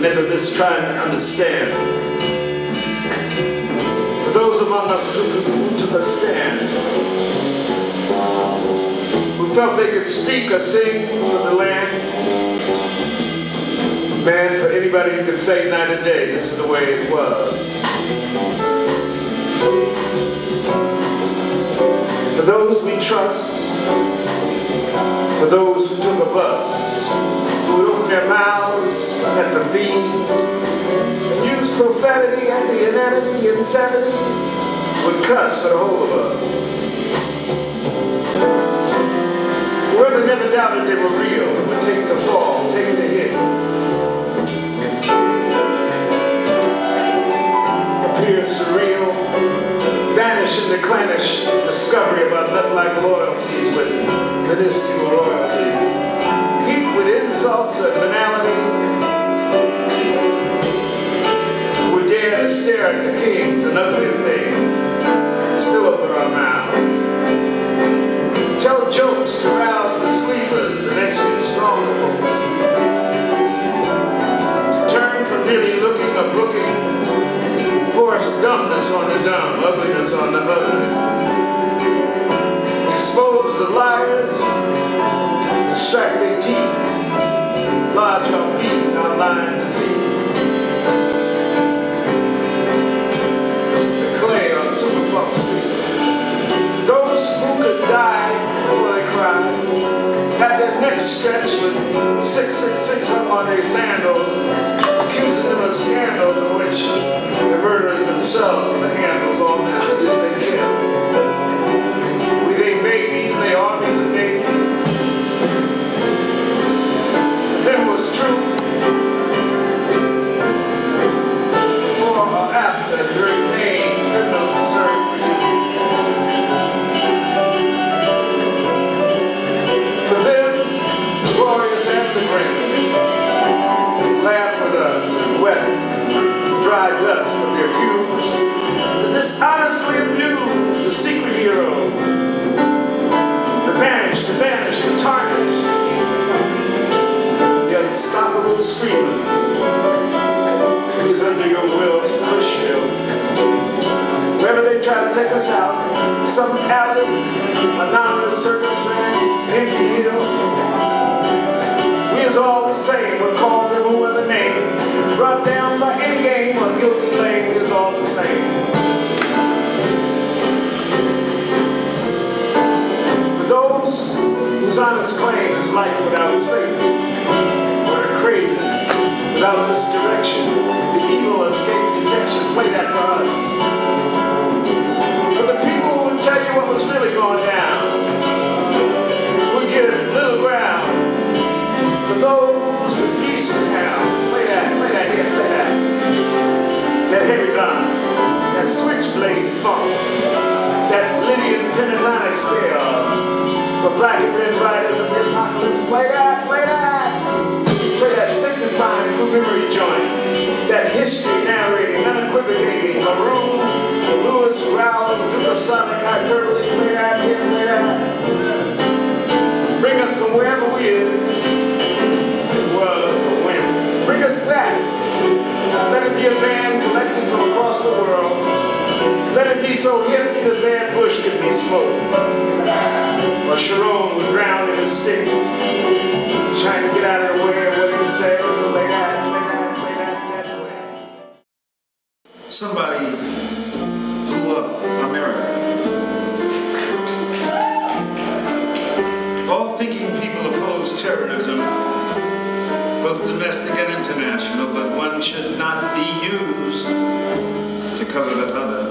never miss trying to understand. For those among us who took a stand, who felt they could speak or sing for the land. Man, for anybody who could say night and day, this is the way it was. For those we trust, for those who took a bus, who would open their mouths at the beat, use profanity and the inanity, insanity, would cuss for the whole of us. Whoever never doubted they were real would take the fall, take the hit. Appear surreal, vanish in the clannish discovery about nut-like loyalties with minuscule royalty. Heat with insults and banality. We dare to stare at the kings and ugly things, still open our mouths. Tell jokes to rouse the sleepers, the next week stronger. To turn from merely looking or brooking, force dumbness on the dumb, ugliness on the ugly. Expose the liars, extract their teeth, lodge our beat, our line to see. The clay on Superflux Street. Those who could die before they cried, had their necks stretched with 666 up on their sandals, accusing them of scandals of which the murderers themselves the handles all now as they kill. We they babies, they armies and navies. Then was true. Before or after, during pain, criminal reserved for you. For them, glorious and the great, laugh with us and wet dry dust of the accused, the dishonestly abused, the secret hero, the banished, the banished, the tarnished, the unstoppable screamers, who's under your will's push hill. Wherever they try to take us out, some alley, anonymous circumstance, empty hill, we is all the same, we're called in no other name. Brought down by any game or guilty lane is all the same. For those whose honest claim is life without Satan, or a craving without misdirection, the evil escape detection, play that for us. For the people who would tell you what was really going down, would get little ground. For those with peace with now, play that here, play that. That heavy gun, that switchblade funk, that Lydian pentatonic scale. For black and red riders of the apocalypse, play that, play that. Play that sanctifying blue memory joint, that history narrating, unequivocating, maroon, the Lewis growling, ducosonic hyperbole, play that here, play that. Bring us from wherever we is. Was or when. Bring us back. Let it be a band collected from across the world. Let it be so hip either Van Bush could be smoked, or Sharon would drown in his sticks, trying to get out of the way of what it said. Play that, play that, play that, that way. Somebody blew up America. All thinking people oppose terrorism, both domestic and international, but one should not be used to cover the other.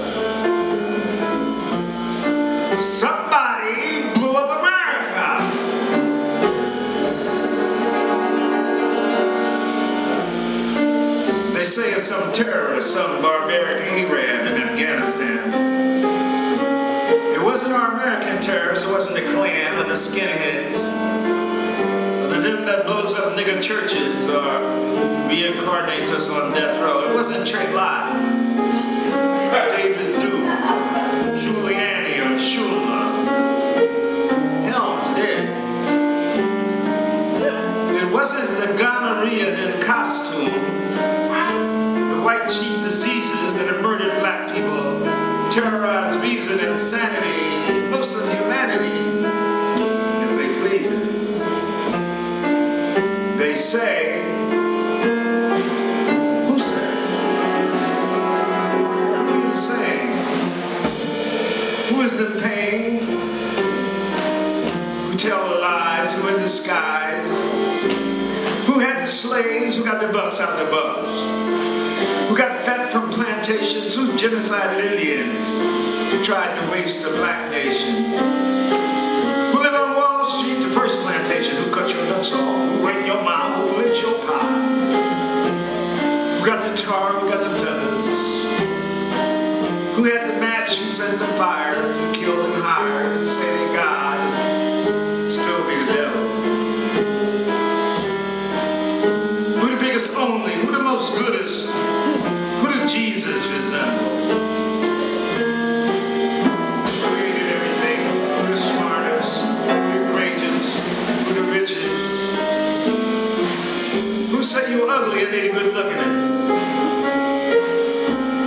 Somebody blew up America! They say it's some terrorist, some barbaric Arab in Afghanistan. It wasn't our American terrorists, it wasn't the Klan or the skinheads, them that blows up nigger churches or reincarnates us on death row. It wasn't Trey Lott, David Duke, Giuliani or Schulman. Helms did. It wasn't the gonorrhea in costume terrorize reason and sanity, most of humanity, as they pleases. They say, who said? Who do you say? Who is the pain? Who tell the lies? Who in disguise? Who had the slaves? Who got the bucks out of the bucks? Who got fat from plantations? Who genocided Indians? Who tried to waste the black nation? Who lived on Wall Street, the first plantation? Who cut your nuts off? Who raped your mom? Who lit your pie? Who got the tar? Who got the feathers? Who had the match? Who set the fire? Who killed and hired and say they God? Still be the devil. Who the biggest only? Who the most goodest? Who did Jesus resemble? Who hated everything? Who the smartest? Who the courageous? Who the richest? Who said you were ugly and needed good lookingness?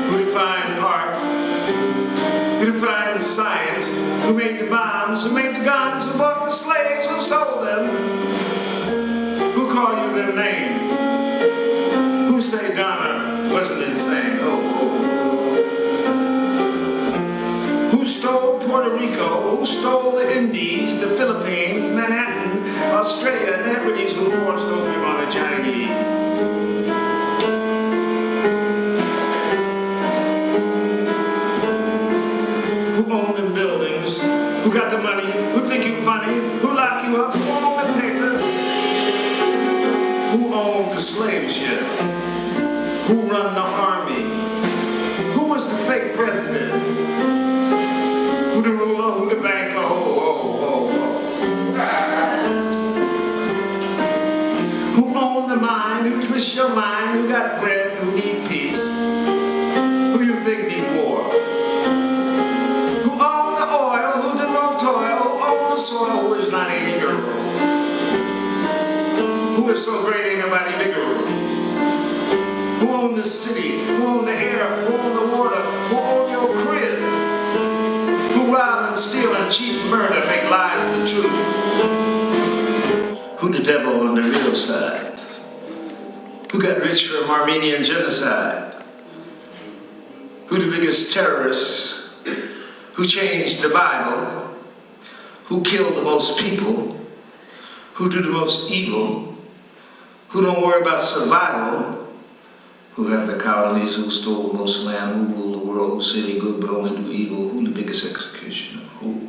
Who defined art? Who defined science? Who made the bombs? Who made the guns? Who bought the slaves? Who sold them? Who called you their names? Who say Donna wasn't insane? Who stole Puerto Rico? Who stole the Indies, the Philippines, Manhattan, Australia, and the Hebrides? Who forced opium on the Chinese? Who owned them buildings? Who got the money? Who think you funny? Who lock you up? Who owned the papers? Who owned the slave ship? Who run the army? Who was the fake president? Who the ruler? Who the banker? Who owned the mind? Who twist your mind? Who got bread? Who need peace? Who you think need war? Who owned the oil? Who did no toil? Who owned the soil? Who is not any girl? Who is so great ain't nobody bigger? Who owned the city? Who owned the air? Who owned the water? Who owned your crib? Who rob and steal and cheat and murder, make lies the truth? Who the devil on the real side? Who got rich from Armenian genocide? Who the biggest terrorists? Who changed the Bible? Who killed the most people? Who do the most evil? Who don't worry about survival? Who have the colonies? Who stole most land? Who rule the world? Who say they good but only do evil? Who the biggest executioner? Who